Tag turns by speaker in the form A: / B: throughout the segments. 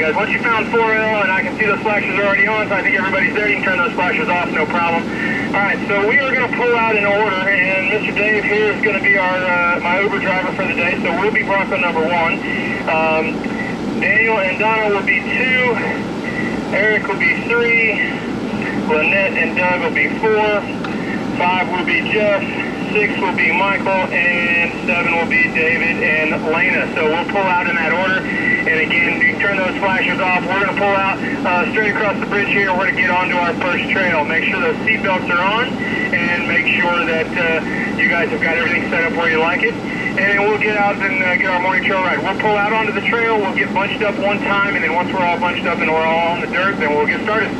A: guys. Once you found 4L and I can see those flashes are already on, so I think everybody's there, you can turn those flashes off, no problem. Alright, so we are going to pull out in order, and Mr. Dave here is going to be our my Uber driver for the day, so we'll be Bronco number 1. Daniel and Donna will be 2, Eric will be 3, Lynette and Doug will be 4, 5 will be Jeff, 6 will be Michael, and 7 will be David and Lena. So we'll pull out in that order. And again, you turn those flashers off. We're going to pull out straight across the bridge here. We're going to get onto our first trail. Make sure those seat belts are on, and make sure that you guys have got everything set up where you like it. And then we'll get out and get our morning trail ride. We'll pull out onto the trail. We'll get bunched up one time, and then once we're all bunched up and we're all on the dirt, then we'll get started.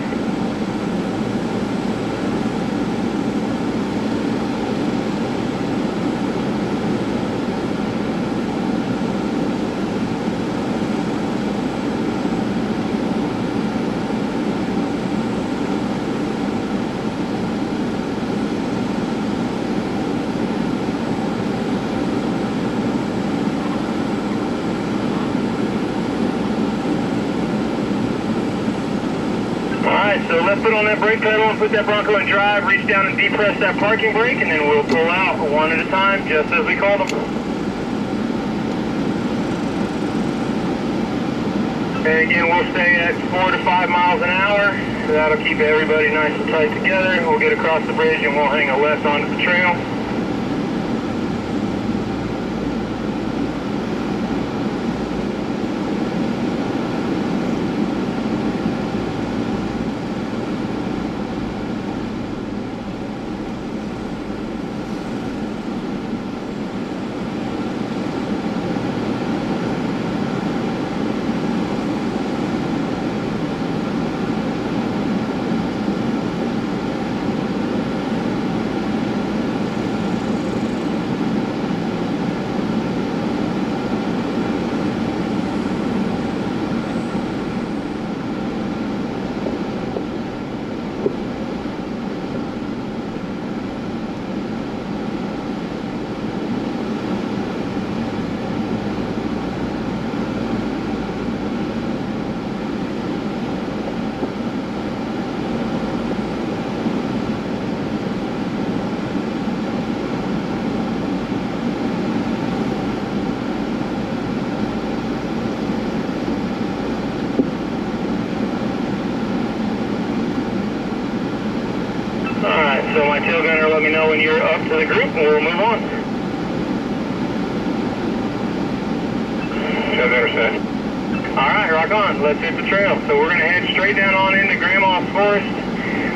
A: So left foot on that brake pedal and put that Bronco in drive, reach down and depress that parking brake, and then we'll pull out one at a time, just as we called them. And again, we'll stay at 4 to 5 miles an hour. That'll keep everybody nice and tight together. We'll get across the bridge and we'll hang a left onto the trail. So my tail gunner, let me know when you're up to the group and we'll move on. Tail gunner set. Alright, rock on. Let's hit the trail. So we're going to head straight down on into Grandma's Forest,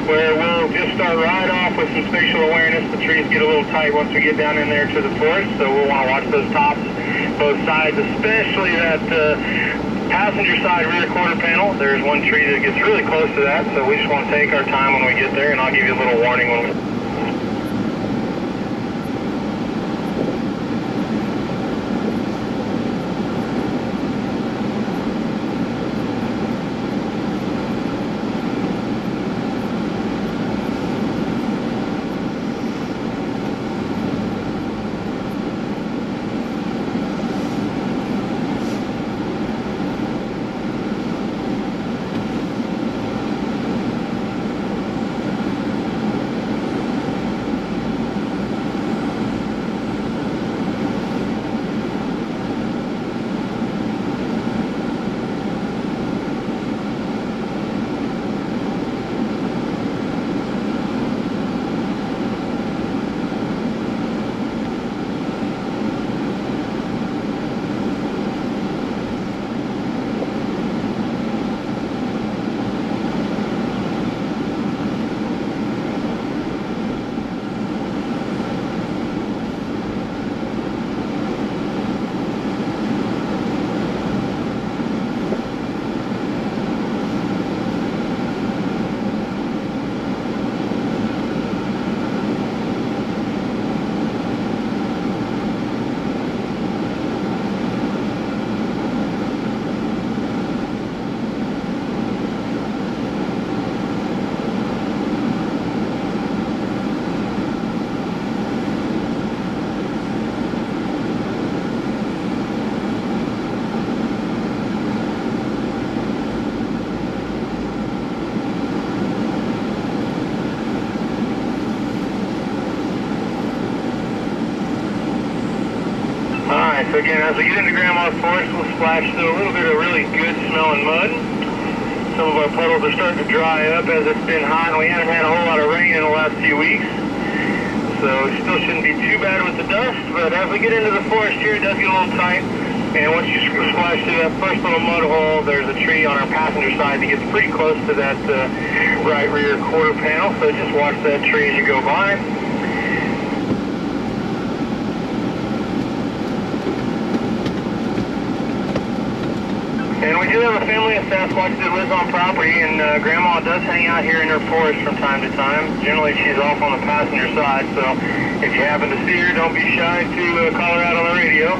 A: where we'll just start right off with some spatial awareness. The trees get a little tight once we get down in there to the forest, so we'll want to watch those tops, both sides, especially that passenger side rear quarter panel. There's one tree that gets really close to that, so we just want to take our time when we get there, and I'll give you a little warning when we... Alright, so again, as we get into Grandma's Forest, we'll splash through a little bit of really good smelling mud. Some of our puddles are starting to dry up as it's been hot, and we haven't had a whole lot of rain in the last few weeks. So it still shouldn't be too bad with the dust, but as we get into the forest here, it does get a little tight. And once you splash through that first little mud hole, there's a tree on our passenger side that gets pretty close to that right rear quarter panel, so just watch that tree as you go by. And we do have a family of Sasquatch that lives on property, and Grandma does hang out here in her forest from time to time. Generally, she's off on the passenger side, so if you happen to see her, don't be shy to call her out on the radio.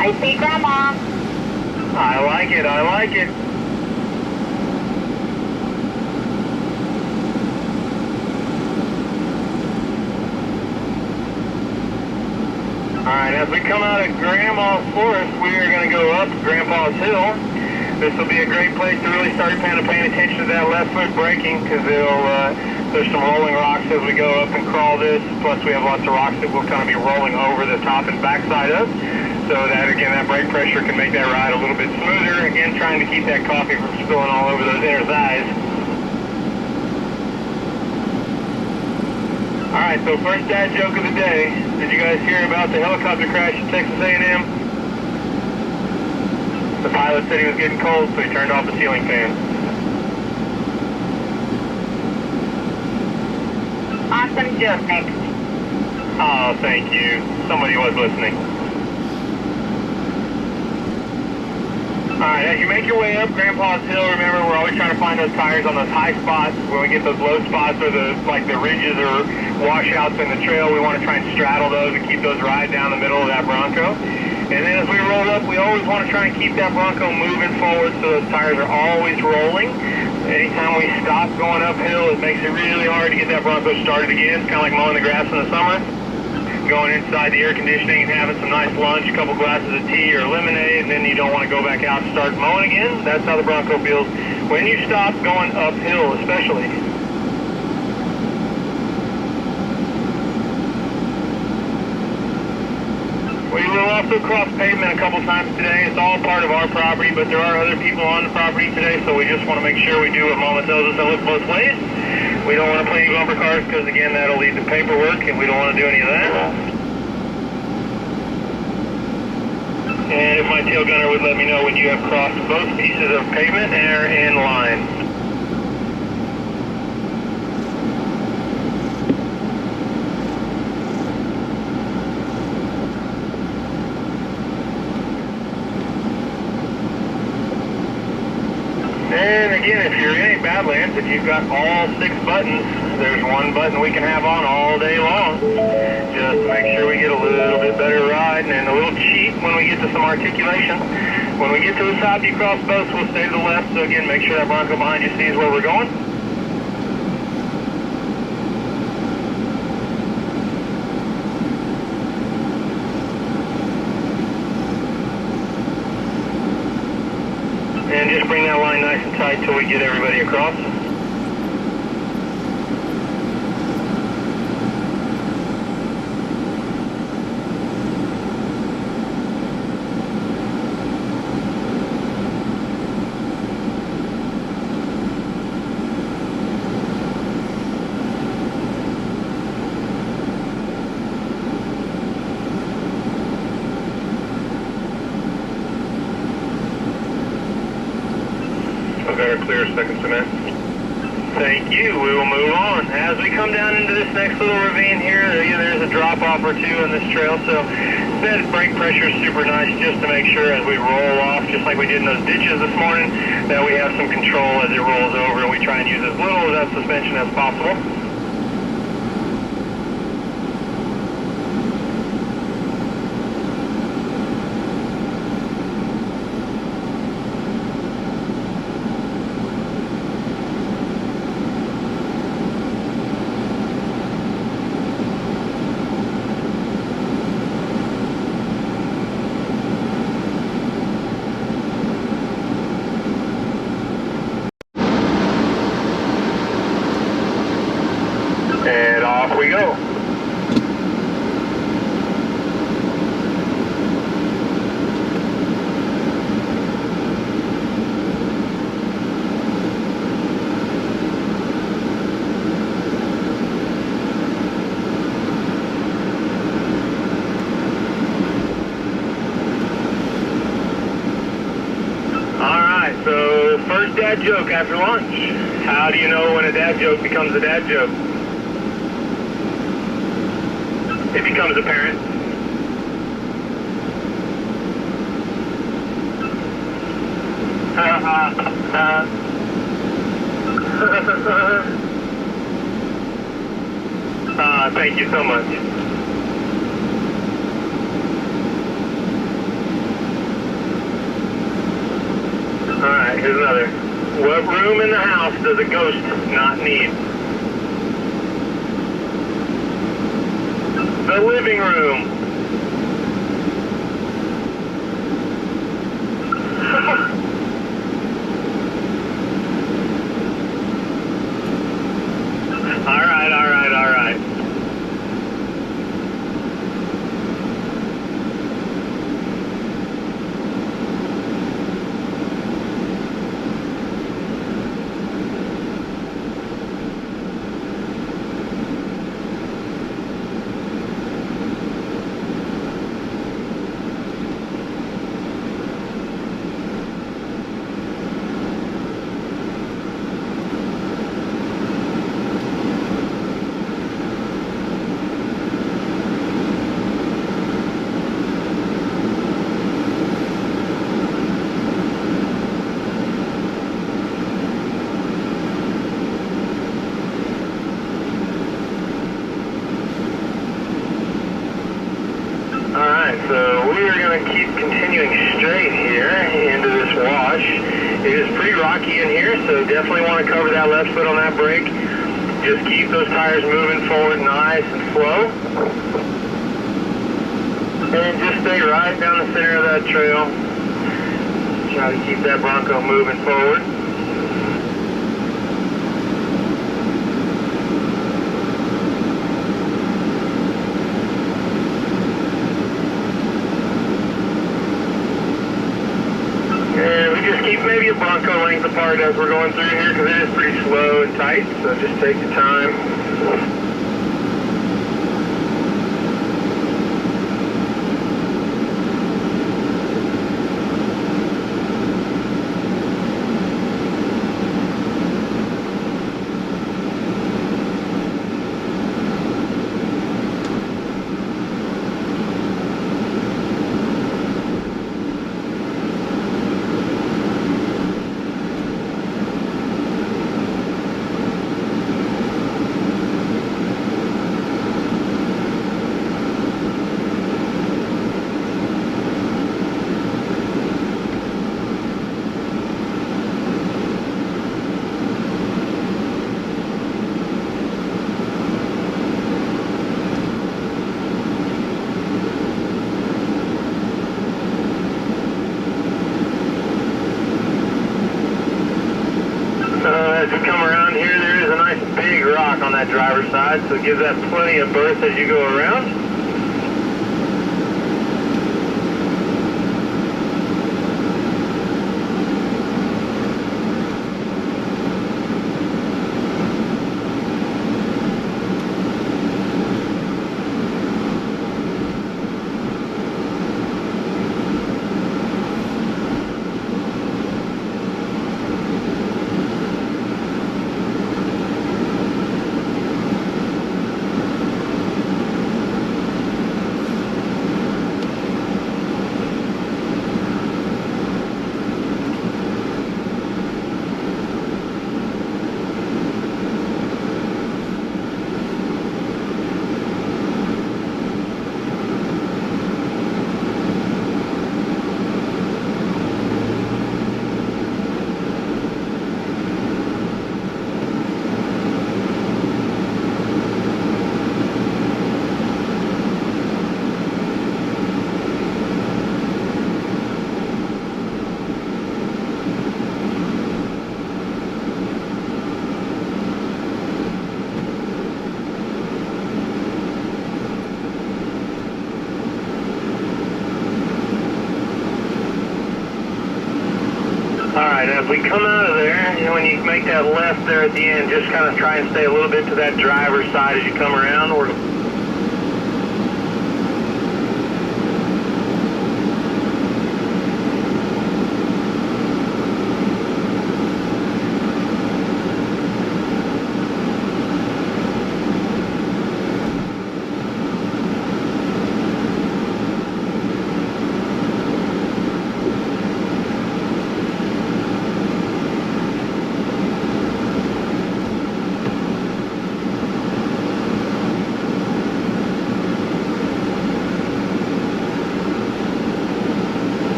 B: I see Grandma.
A: I like it, I like it. Alright, as we come out of Grandma's Forest, we are going to go up Grandpa's Hill. This will be a great place to really start paying attention to that left foot braking, because there's some rolling rocks as we go up and crawl this, plus we have lots of rocks that will kind of be rolling over the top and backside of. So that, again, that brake pressure can make that ride a little bit smoother. Again, trying to keep that coffee from spilling all over those inner thighs. Alright, so first dad joke of the day. Did you guys hear about the helicopter crash at Texas A&M? The pilot said he was getting cold, so he turned off the ceiling fan.
B: Awesome joke, Nick.
A: Oh, thank you. Somebody was listening. Alright, as you make your way up Grandpa's Hill, remember we're always trying to find those tires on those high spots. When we get those low spots or the ridges or washouts in the trail, we want to try and straddle those and keep those right down the middle of that Bronco. And then as we roll up, we always want to try and keep that Bronco moving forward so those tires are always rolling. Anytime we stop going uphill, it makes it really hard to get that Bronco started again. It's kind of like mowing the grass in the summer. Going inside the air conditioning and having some nice lunch, a couple glasses of tea or lemonade, and then you don't want to go back out and start mowing again. That's how the Bronco feels when you stop going uphill, especially. We will also cross pavement a couple times today. It's all part of our property, but there are other people on the property today, so we just want to make sure we do what Mama tells us to look both ways. We don't want to play any bumper cars because, again, that'll lead to paperwork, and we don't want to do any of that. And if my tail gunner would let me know when you have crossed both pieces of pavement and are in line. And again, if you're in any Badlands, if you've got all 6 buttons, there's one button we can have on all day long. Just to make sure we get a little bit better ride and a little cheat when we get to some articulation. When we get to the top, you cross both, we'll stay to the left. So again, make sure that Bronco behind you sees where we're going. And just bring that line nice and tight till we get everybody across. got our clear second cement. Thank you. We will move on. As we come down into this next little ravine here, there's a drop off or two on this trail, so that brake pressure is super nice just to make sure as we roll off, just like we did in those ditches this morning, that we have some control as it rolls over, and we try and use as little of that suspension as possible. And off we go. Alright, so first dad joke after lunch. How do you know when a dad joke becomes a dad joke? It becomes apparent. Thank you so much. Alright, here's another. What room in the house does a ghost not need? The living room. All right. Alright, so we are going to keep continuing straight here into this wash. It is pretty rocky in here, so definitely want to cover that left foot on that brake. Just keep those tires moving forward nice and slow. And just stay right down the center of that trail. Try to keep that Bronco moving forward. And we just keep maybe a Bronco length apart as we're going through here because it is pretty slow and tight, so just take your time. As we come around here, there is a nice big rock on that driver's side, so it gives that plenty of berth as you go around. Alright, as we come out of there, when you make that left there at the end, just kind of try and stay a little bit to that driver's side as you come around.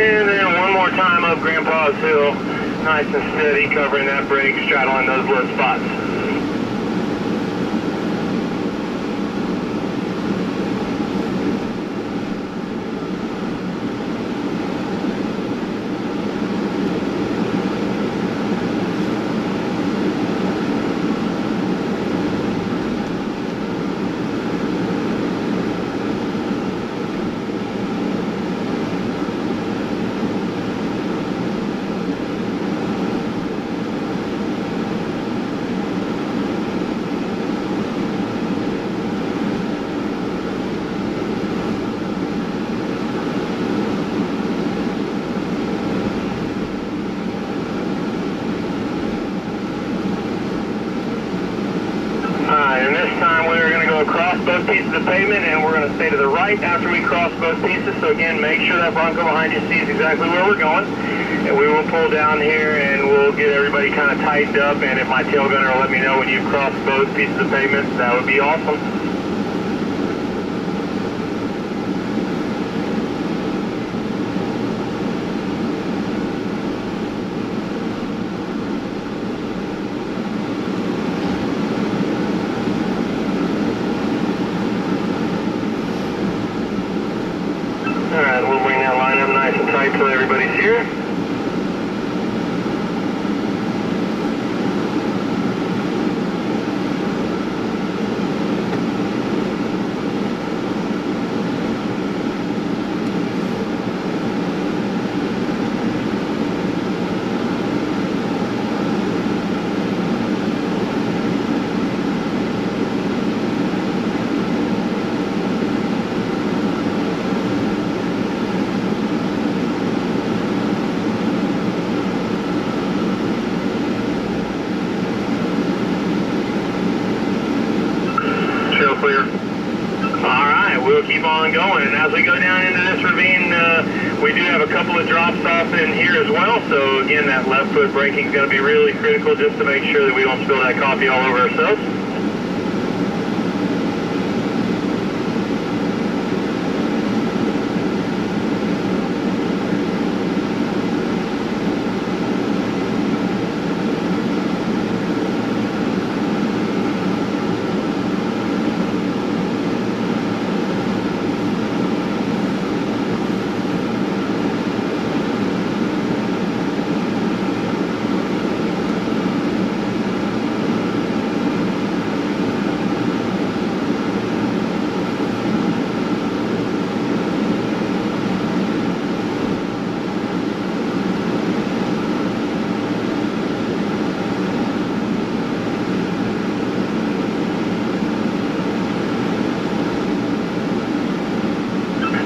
A: And then one more time up Grandpa's Hill, nice and steady, covering that brake, straddling those low spots. And this time we're going to go across both pieces of pavement, and we're going to stay to the right after we cross both pieces. So again, make sure that Bronco behind you sees exactly where we're going. And we will pull down here and we'll get everybody kind of tightened up. And if my tail gunner will let me know when you've crossed both pieces of pavement, that would be awesome. Alright, we'll bring that line up nice and tight so everybody's here. Clear. Alright, we'll keep on going, and as we go down into this ravine, we do have a couple of drops off in here as well, so again, that left foot braking is going to be really critical just to make sure that we don't spill that coffee all over ourselves.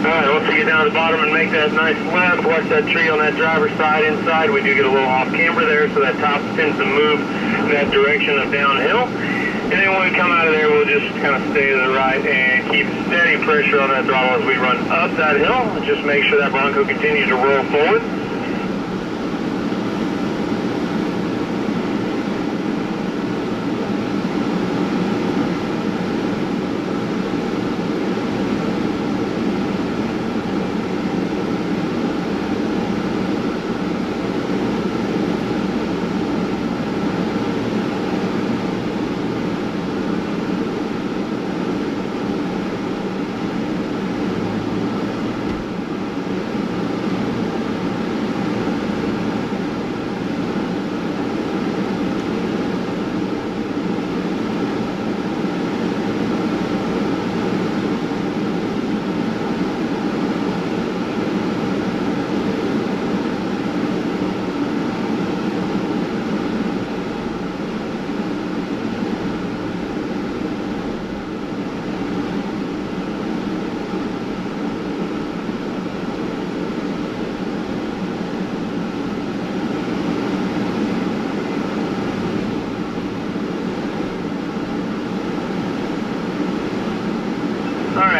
A: Alright, once we get down to the bottom and make that nice left, watch that tree on that driver's side inside. We do get a little off camber there, so that top tends to move in that direction of downhill. And then when we come out of there, we'll just kind of stay to the right and keep steady pressure on that throttle as we run up that hill. Just make sure that Bronco continues to roll forward.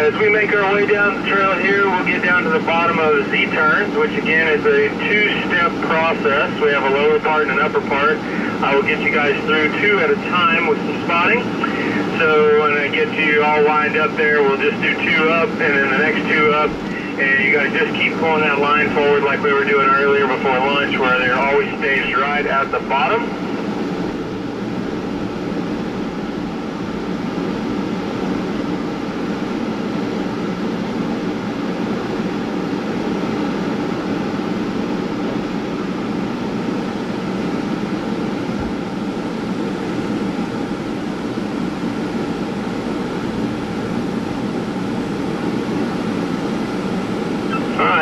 A: Alright, as we make our way down the trail here, we'll get down to the bottom of the Z-turns, which again is a two-step process. We have a lower part and an upper part. I will get you guys through two at a time with some spotting. So when I get you all lined up there, we'll just do two up and then the next two up. And you guys just keep pulling that line forward like we were doing earlier before lunch, where they're always staged right at the bottom.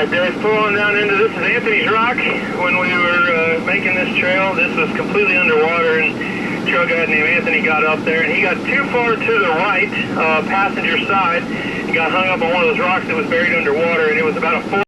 A: Dave, pull on down into this is Anthony's Rock. When we were making this trail, this was completely underwater, and trail guy named Anthony got up there, and he got too far to the right, passenger side, and got hung up on one of those rocks that was buried underwater, and it was about a full.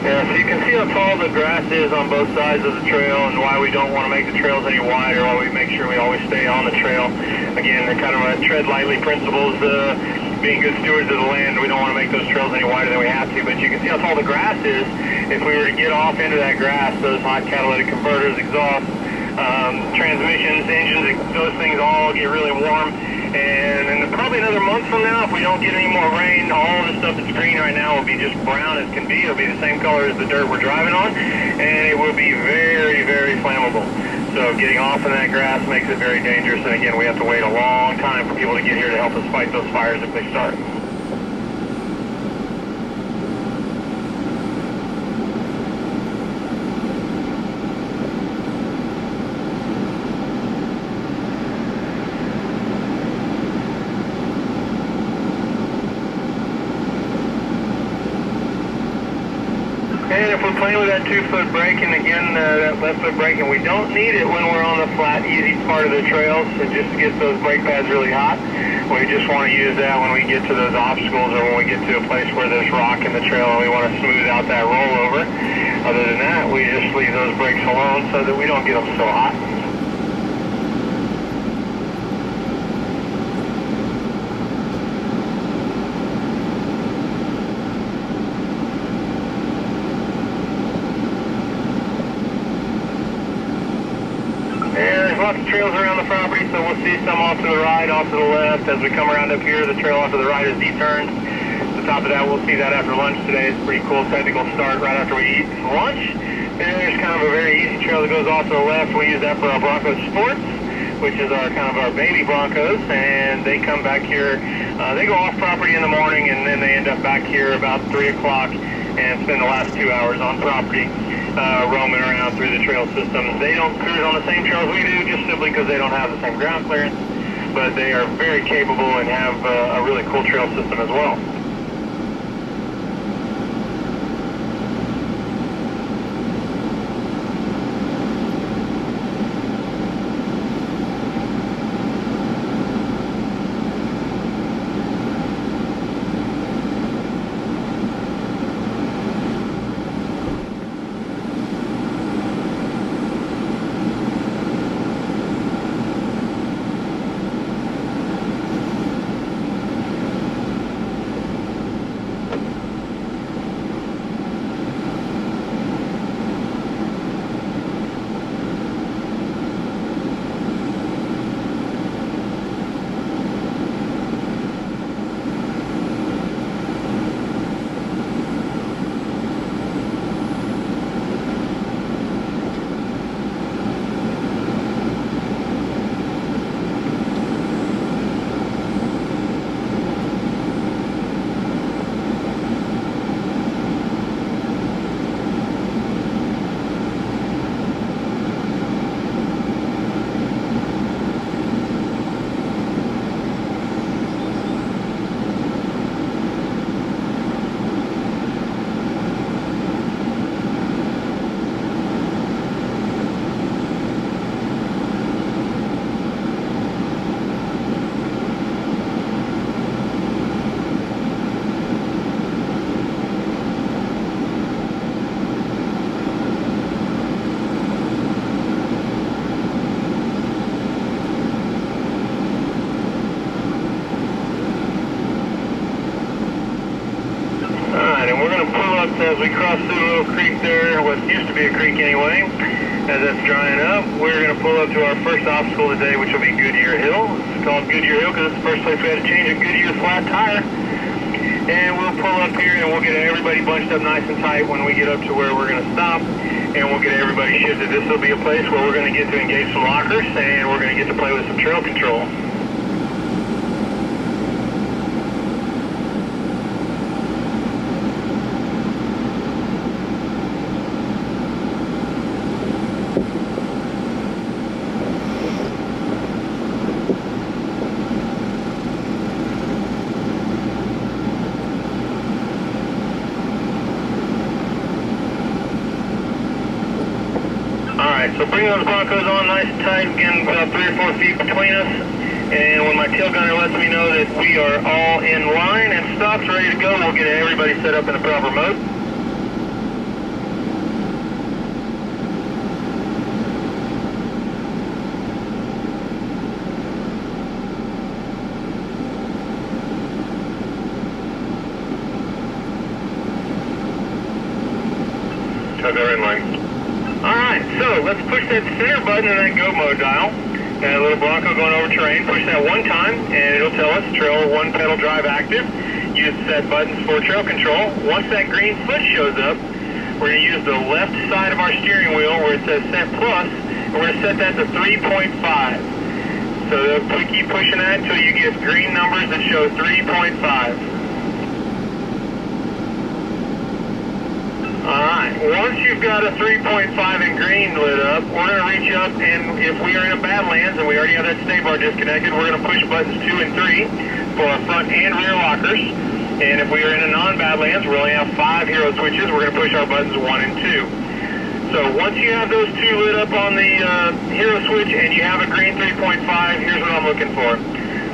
A: So you can see how tall the grass is on both sides of the trail, and why we don't want to make the trails any wider, why we make sure we always stay on the trail. Again, they're kind of tread lightly principles, being good stewards of the land. We don't want to make those trails any wider than we have to, but you can see how tall the grass is. If we were to get off into that grass, those hot catalytic converters, exhaust, transmissions, engines, those things all get really warm. And in probably another month from now, if we don't get any more rain, all the stuff that's green right now will be just brown as can be. It'll be the same color as the dirt we're driving on, and it will be very, very flammable. So getting off in that grass makes it very dangerous, and again, we have to wait a long time for people to get here to help us fight those fires if they start. And if we're playing with that 2-foot brake, and again, that left foot brake, and we don't need it when we're on the flat, easy part of the trails, it just gets those brake pads really hot. We just want to use that when we get to those obstacles, or when we get to a place where there's rock in the trail and we want to smooth out that rollover. Other than that, we just leave those brakes alone so that we don't get them so hot. Lots of trails around the property, so we'll see some off to the right, off to the left. As we come around up here, the trail off to the right is D-turns. The top of that, we'll see that after lunch today. It's a pretty cool technical start right after we eat lunch. And there's kind of a very easy trail that goes off to the left. We use that for our Bronco Sports, which is our kind of our baby Broncos, and they come back here. They go off property in the morning, and then they end up back here about 3 o'clock and spend the last 2 hours on property. Roaming around through the trail system. They don't cruise on the same trails we do, just simply because they don't have the same ground clearance, but they are very capable and have a really cool trail system as well. as we cross through a little creek there, what used to be a creek anyway, as that's drying up, we're going to pull up to our first obstacle today, which will be Goodyear Hill. It's called Goodyear Hill because it's the first place we had to change a Goodyear flat tire. And we'll pull up here and we'll get everybody bunched up nice and tight when we get up to where we're going to stop. And we'll get everybody shifted. This will be a place where we're going to get to engage some lockers and we're going to get to play with some trail control. So bring those Broncos on nice and tight, again about 3 or 4 feet between us. And when my tail gunner lets me know that we are all in line and stops ready to go, we'll get everybody set up in the proper mode. Tail gunner in line. Alright, so let's push that center button in that go mode dial. Got a little Bronco going over terrain. Push that one time and it'll tell us trail 1 pedal drive active. Use set buttons for trail control. Once that green foot shows up, we're going to use the left side of our steering wheel where it says set plus, and we're going to set that to 3.5. So we keep pushing that until you get green numbers that show 3.5. Alright, once you've got a 3.5 in green lit up, we're going to reach up and if we are in a Badlands and we already have that stay bar disconnected, we're going to push buttons 2 and 3 for our front and rear lockers. And if we are in a non-Badlands, we only have 5 hero switches, we're going to push our buttons 1 and 2. So once you have those 2 lit up on the hero switch and you have a green 3.5, here's what I'm looking for.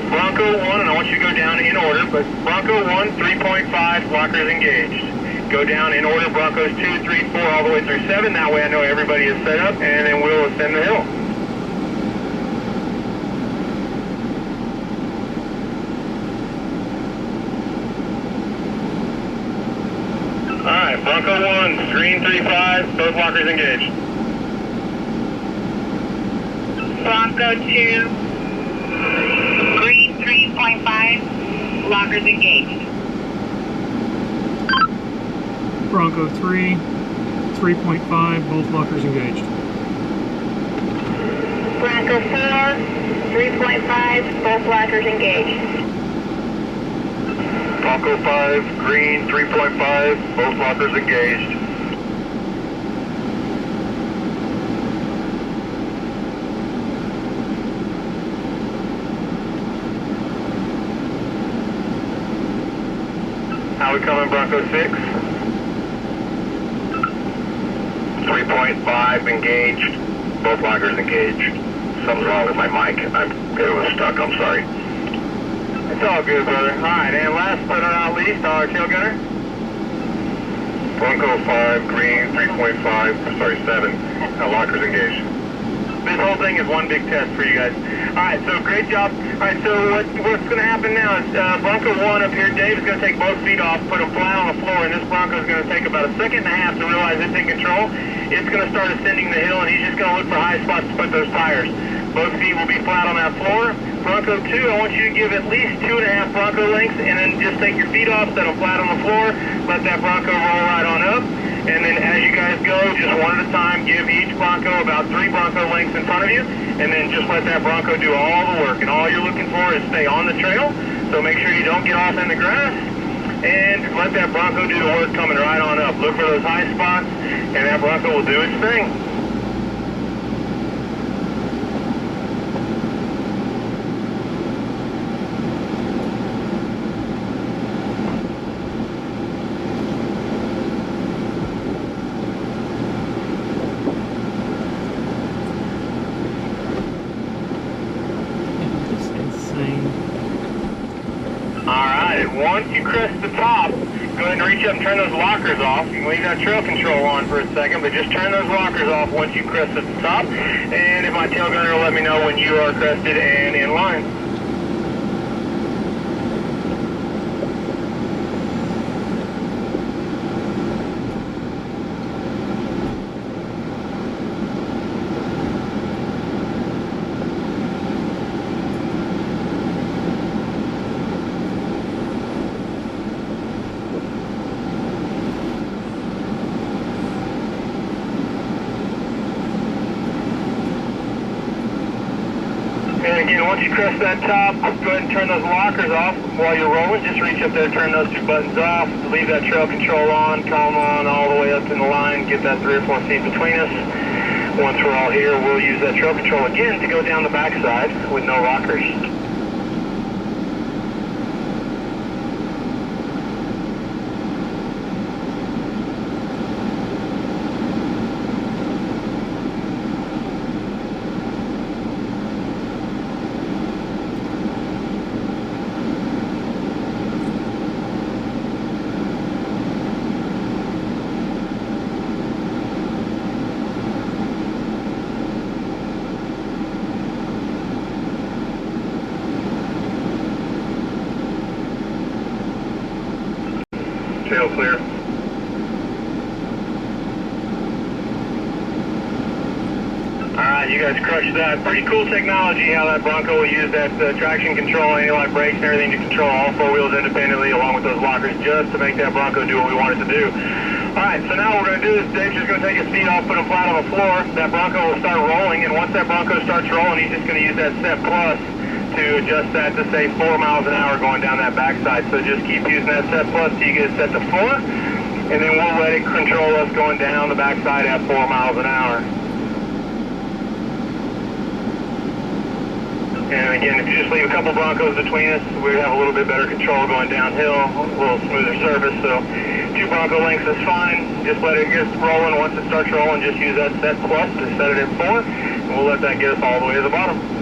A: Bronco 1, and I want you to go down in order, but Bronco 1, 3.5, lockers engaged. Go down in order, Broncos 2, 3, 4, all the way through 7. That way I know everybody is set up, and then we'll ascend the hill. Alright, Bronco 1, green 3.5, both lockers engaged.
B: Bronco 2, green 3.5, lockers engaged.
C: Bronco 3, 3.5, both lockers engaged.
B: Bronco 4, 3.5, both lockers engaged.
A: Bronco 5, green 3.5, both lockers engaged. How we coming, Bronco 6? 3.5 engaged, both lockers engaged. Something's wrong with my mic. It was stuck, I'm sorry. It's all good, brother. Alright, and last but not least, our tail gunner. Bronco 5, green 3.5, sorry 7, lockers engaged. This whole thing is one big test for you guys. Alright, so great job. Alright, so what's going to happen now is Bronco 1 up here, Dave is going to take both feet off, put them flat on the floor, and this Bronco is going to take about 1.5 seconds to realize it's in control. It's going to start ascending the hill, and he's just going to look for high spots to put those tires. Both feet will be flat on that floor. Bronco 2, I want you to give at least 2.5 Bronco lengths, and then just take your feet off, set them flat on the floor, let that Bronco roll right on up. And then as you guys go, just one at a time, give each Bronco about 3 Bronco lengths in front of you, and then just let that Bronco do all the work. And all you're looking for is stay on the trail, so make sure you don't get off in the grass, and let that Bronco do the work coming right on up. Look for those high spots, and that Bronco will do its thing. Once you crest the top, go ahead and reach up and turn those lockers off. You can leave that trail control on for a second, but just turn those lockers off once you crest at the top. And if my tail gunner will let me know when you are crested and in line. And again, once you crest that top, go ahead and turn those lockers off while you're rolling. Just reach up there, turn those two buttons off, leave that trail control on, come on all the way up in the line, get that 3 or 4 feet between us. Once we're all here, we'll use that trail control again to go down the backside with no lockers. Trail clear. Alright, you guys crushed that. Pretty cool technology how that Bronco will use that traction control, anti-lock brakes and everything to control all 4 wheels independently along with those lockers just to make that Bronco do what we want it to do. Alright, so now what we're going to do is Dave's just going to take his feet off, put them flat on the floor. That Bronco will start rolling, and once that Bronco starts rolling, he's just going to use that set plus to adjust that to say 4 miles an hour going down that backside. So just keep using that set plus till you get it set to 4, and then we'll let it control us going down the backside at 4 miles an hour. And again, if you just leave a couple Broncos between us, we have a little bit better control going downhill, a little smoother surface. So 2 Bronco lengths is fine. Just let it get rolling. Once it starts rolling, just use that set plus to set it at 4, and we'll let that get us all the way to the bottom.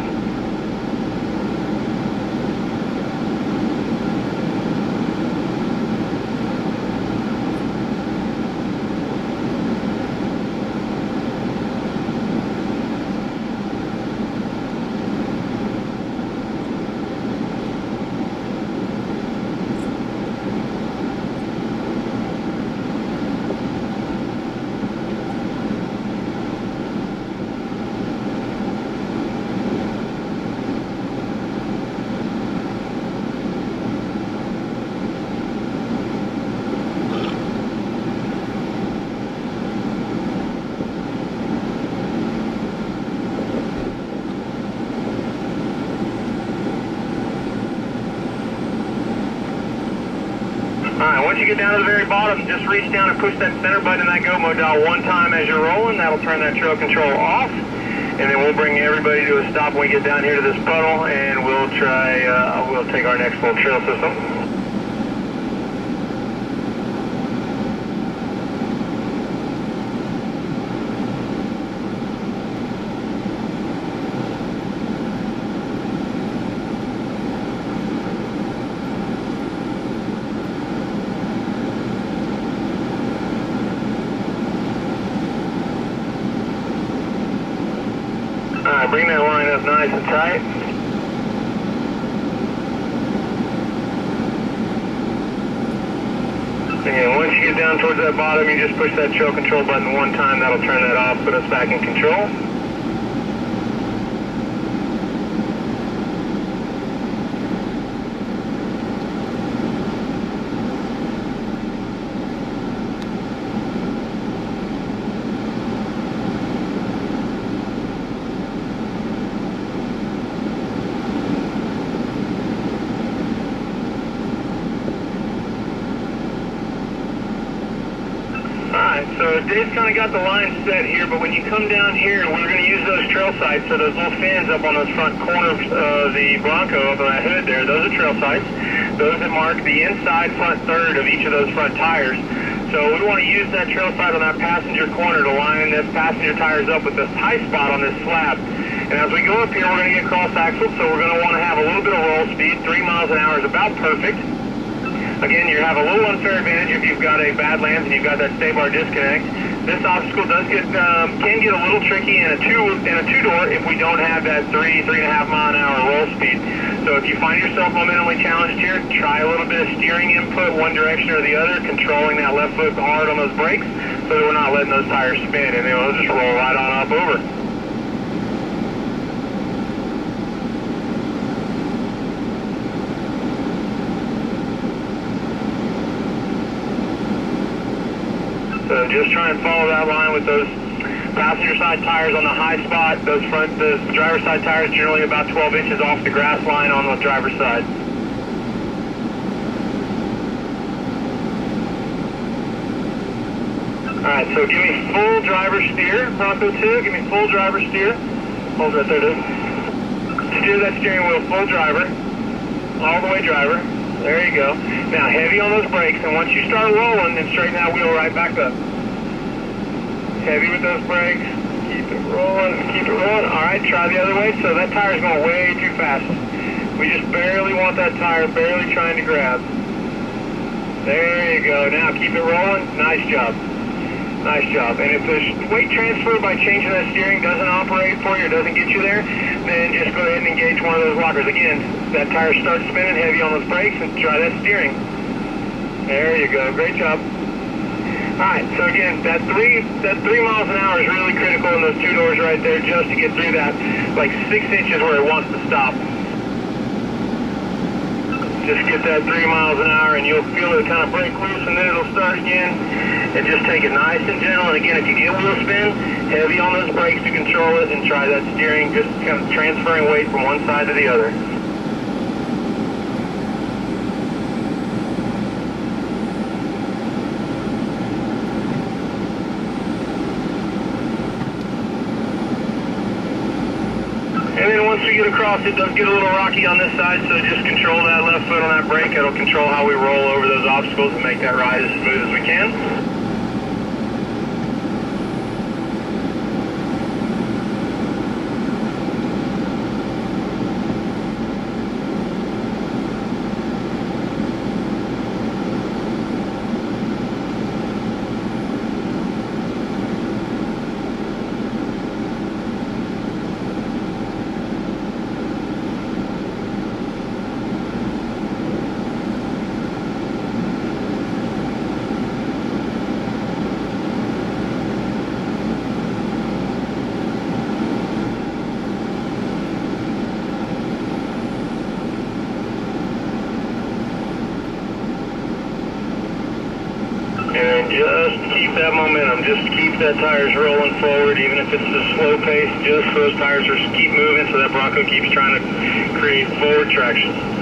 A: Alright, once you get down to the very bottom, just reach down and push that center button in that go mode dial 1 time as you're rolling. That'll turn that trail control off. And then we'll bring everybody to a stop when we get down here to this puddle, and we'll take our next full trail system. Alright, bring that line up nice and tight. And once you get down towards that bottom, you just push that trail control button 1 time. That'll turn that off, put us back in control. Alright, so Dave's kind of got the line set here, but when you come down here, we're going to use those trail sights. So those little fins up on those front corners of the Bronco, up on that hood there, those are trail sights. Those that mark the inside front third of each of those front tires. So we want to use that trail sight on that passenger corner to line this passenger tires up with this high spot on this slab. And as we go up here, we're going to get cross-axled, so we're going to want to have a little bit of roll speed. 3 miles an hour is about perfect. Again, you have a little unfair advantage if you've got a bad lance and you've got that stay bar disconnect. This obstacle does can get a little tricky in a two-door if we don't have that 3.5 mile an hour roll speed. So if you find yourself momentarily challenged here, try a little bit of steering input one direction or the other, controlling that left foot hard on those brakes so that we're not letting those tires spin, and they'll just roll right on up over. So just try and follow that line with those passenger side tires on the high spot. The driver's side tires generally about 12 inches off the grass line on the driver's side. Alright, so give me full driver steer, Bronco 2, give me full driver steer. Hold right there, dude. Steer that steering wheel full driver, all the way driver. There you go. Now heavy on those brakes, and once you start rolling, then straighten that wheel right back up. Heavy with those brakes, keep it rolling, keep it rolling. Alright, try the other way. So that tire's going way too fast. We just barely want that tire, barely trying to grab. There you go. Now keep it rolling. Nice job. Nice job. And if the weight transfer by changing that steering doesn't operate for you or doesn't get you there, then just go ahead and engage one of those lockers. Again, that tire starts spinning, heavy on those brakes, and try that steering. There you go. Great job. Alright, so again, that 3 miles an hour is really critical in those two doors right there just to get through that, like 6 inches where it wants to stop. Just get that 3 miles an hour and you'll feel it kind of break loose, and then it'll start again. And just take it nice and gentle. And again, if you get wheel spin, heavy on those brakes to control it, and try that steering, just kind of transferring weight from one side to the other. And then once we get across, it does get a little rocky on this side, so just control that left foot on that brake. It'll control how we roll over those obstacles and make that ride as smooth as we can. And just keep that momentum, just keep that tires rolling forward, even if it's a slow pace, just so those tires keep moving so that Bronco keeps trying to create forward traction.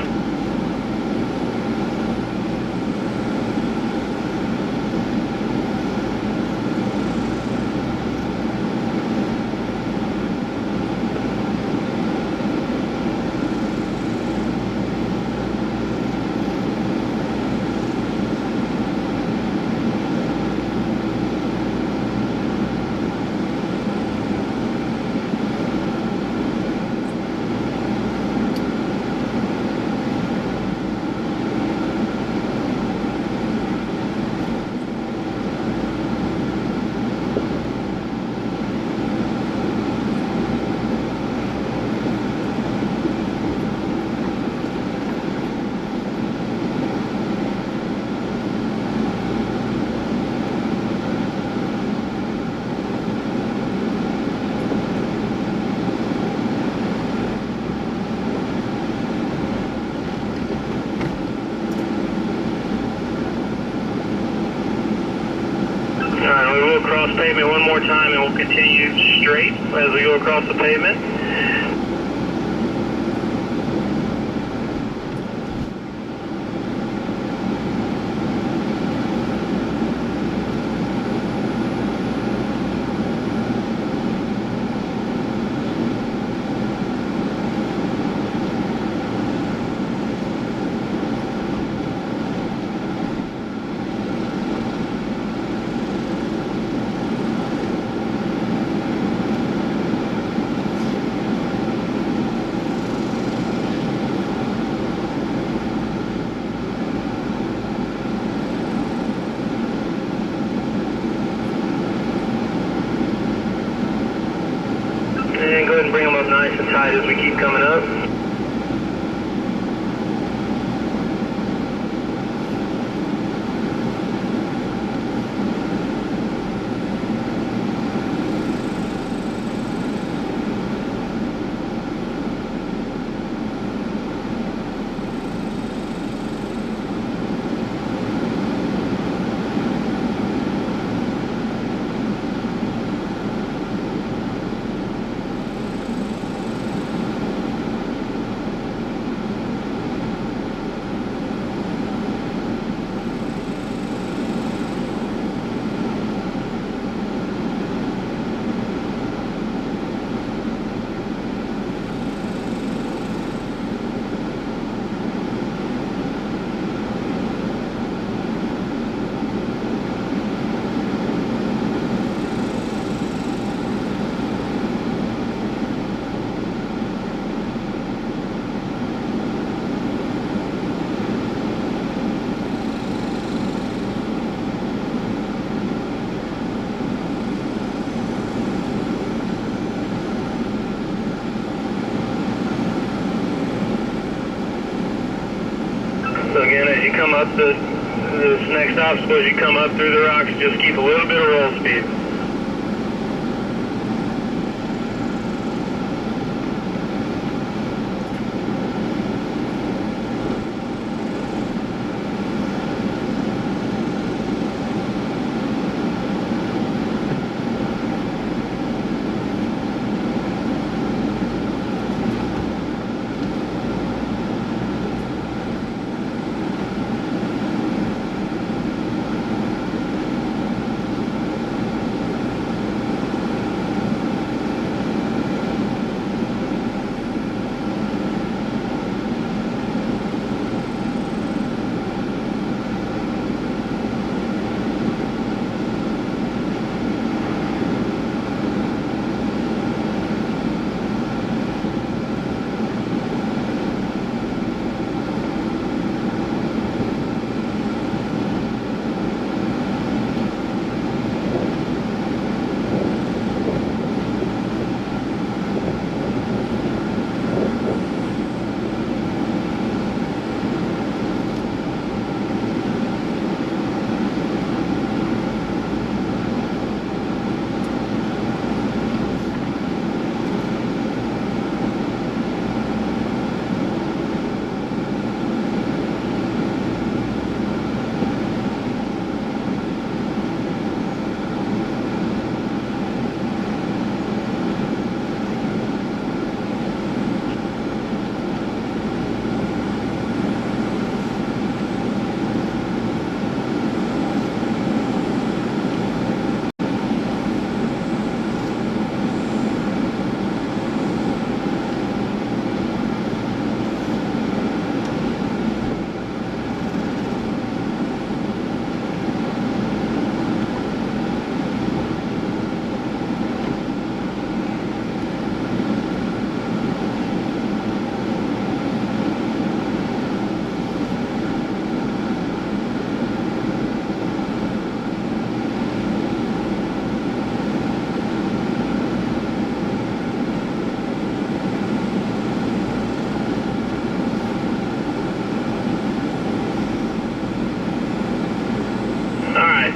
A: Alright, we will cross pavement one more time and we'll continue straight as we go across the pavement. And go ahead and bring them up nice and tight as we keep coming up. again, as you come up this next obstacle, as you come up through the rocks, just keep a little bit of roll speed.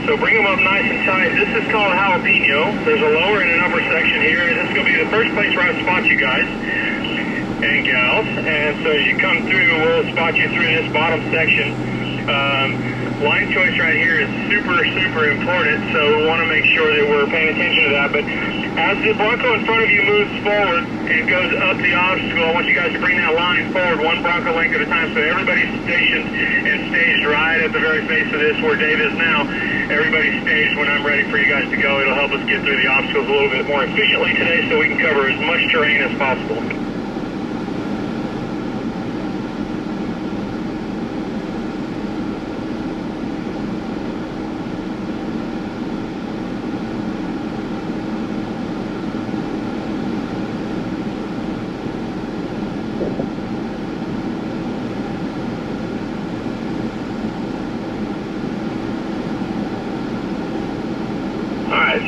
A: So bring them up nice and tight. This is called jalapeno. There's a lower and an upper section here. This is going to be the first place where I spot you guys and gals. And so as you come through, we'll spot you through this bottom section. Line choice right here is super, super important, so we want to make sure that we're paying attention to that. But as the Bronco in front of you moves forward and goes up the obstacle, I want you guys to bring that line forward one Bronco length at a time, so everybody's stationed and staged right at the very face of this where Dave is now. Everybody's staged when I'm ready for you guys to go. It'll help us get through the obstacles a little bit more efficiently today so we can cover as much terrain as possible.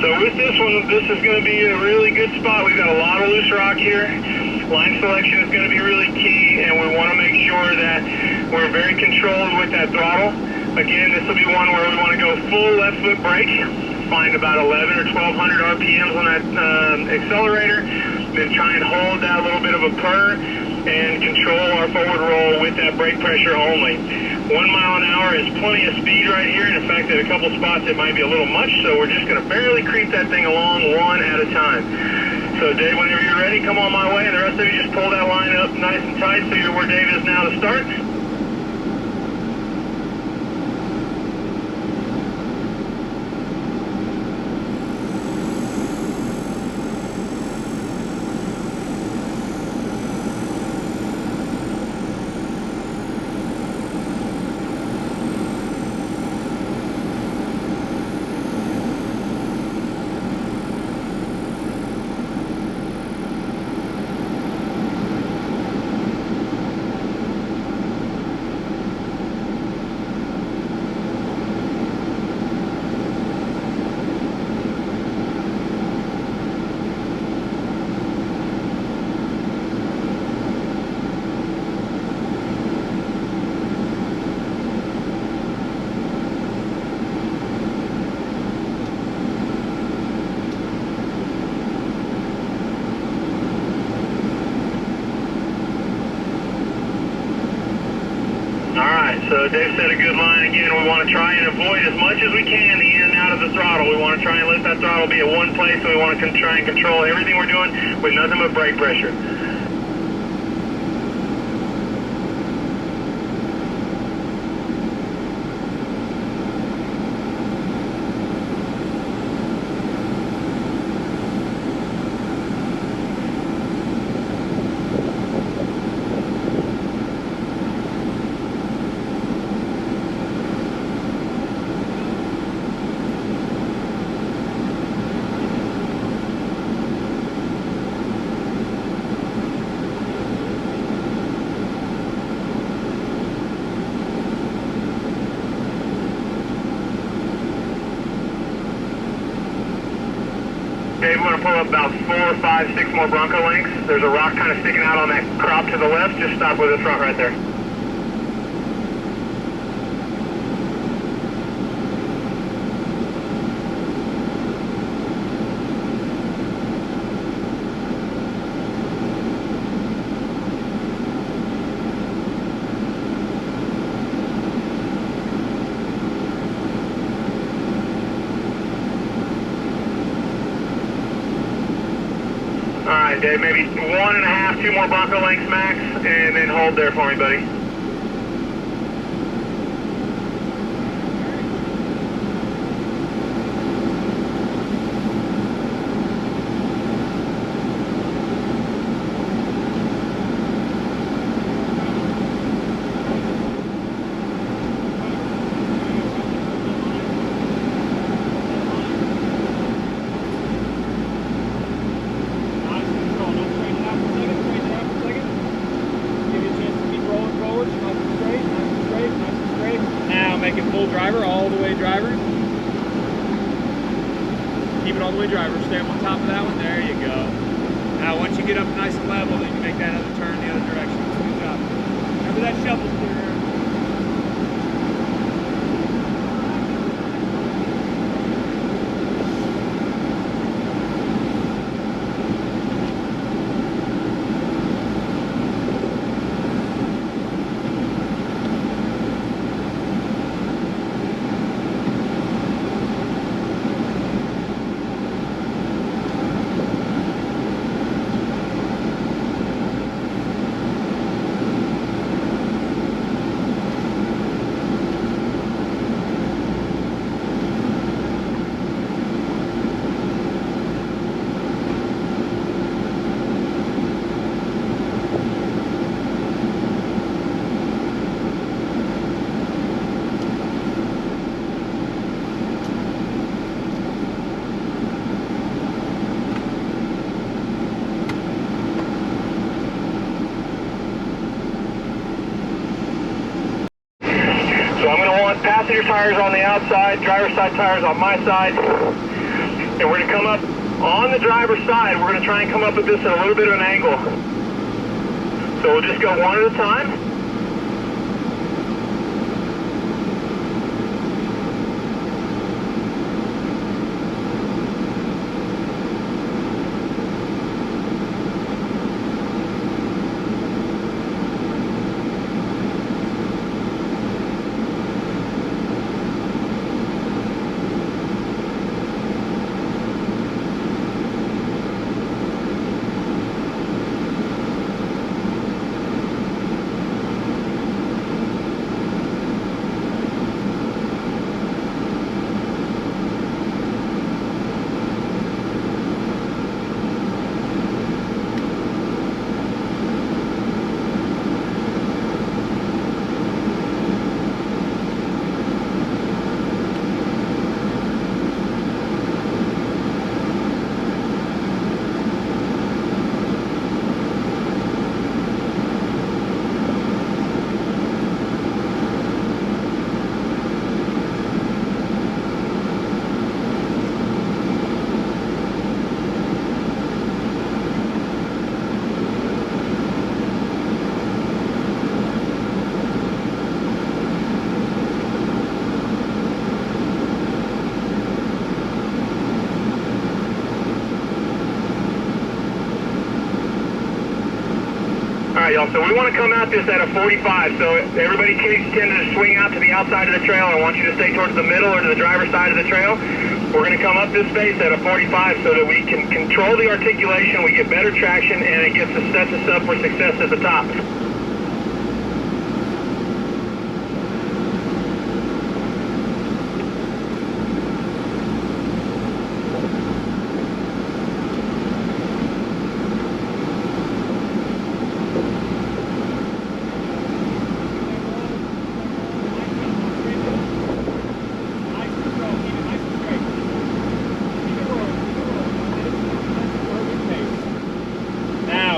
A: So with this one, this is going to be a really good spot. We've got a lot of loose rock here. Line selection is going to be really key, and we want to make sure that we're very controlled with that throttle. Again, this will be one where we want to go full left foot brake, find about 11 or 1200 RPMs on that accelerator, then try and hold that little bit of a purr and control our forward roll with that brake pressure only. 1 mile an hour is plenty of speed right here, and in fact at a couple spots it might be a little much, so we're just going to barely creep that thing along one at a time. So Dave, whenever you're ready, come on my way, and the rest of you just pull that line up nice and tight so you're where Dave is now to start. So Dave said a good line again. We want to try and avoid as much as we can the in and out of the throttle. We want to try and let that throttle be at one place, and we want to try and control everything we're doing with nothing but brake pressure. Okay, we're going to pull up about 4, 5, 6 more Bronco lengths. There's a rock kind of sticking out on that crop to the left. Just stop with the front right there. Alright, Dave, maybe 1.5, 2 more Bronco lengths max, and then hold there for me, buddy.
C: Make it full driver, all the way driver. Keep it all the way driver. Stay up on top of that one. There you go. Now once you get up nice and level, then you make that other turn the other direction. Good job. Remember that shovel clear. So I'm going to want passenger tires on the outside, driver's side tires on my side. And we're going to come up on the driver's side. We're going to try and come up with this at a little bit of an angle. So we'll just go one at a time. right, y'all. So we want to come at this at a 45. So everybody tend to swing out to the outside of the trail. I want you to stay towards the middle or to the driver's side of the trail. We're going to come up this space at a 45 so that we can control the articulation, we get better traction, and it sets us up for success at the top.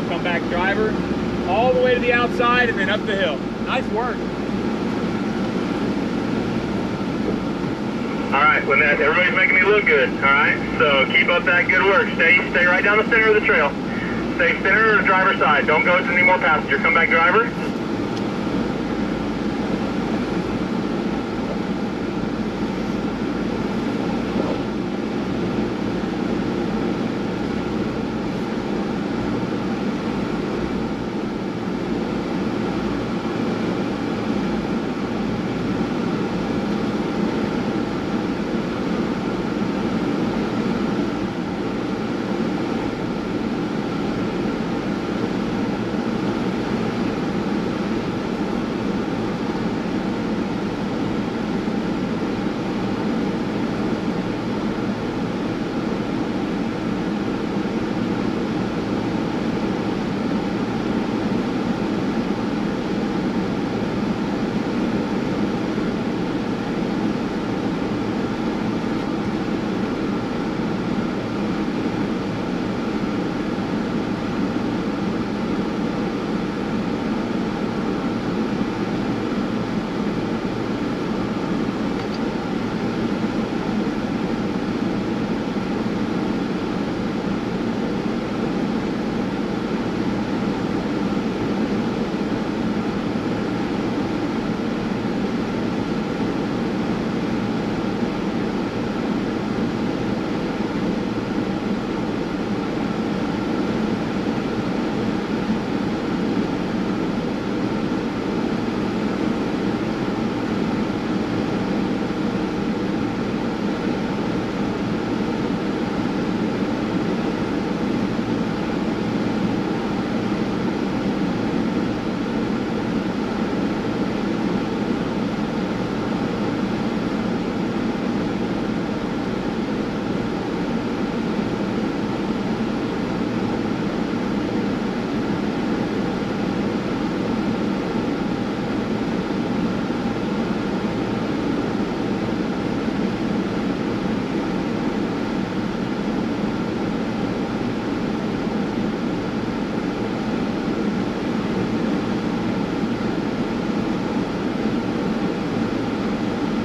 D: Come back, driver, all the way to the outside and then up the hill. Nice work.
C: All right, Lynette, everybody's making me look good. All right, so keep up that good work. Stay right down the center of the trail. Stay center of the driver's side. Don't go to any more passenger. Come back, driver.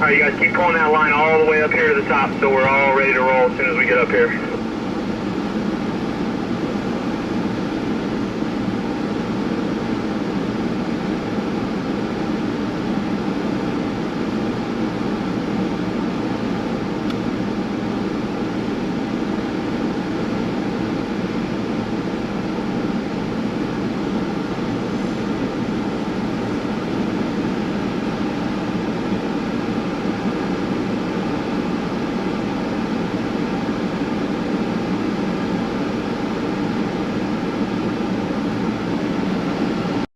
C: All right, you guys keep pulling that line all the way up here to the top so we're all ready to roll as soon as we get up here.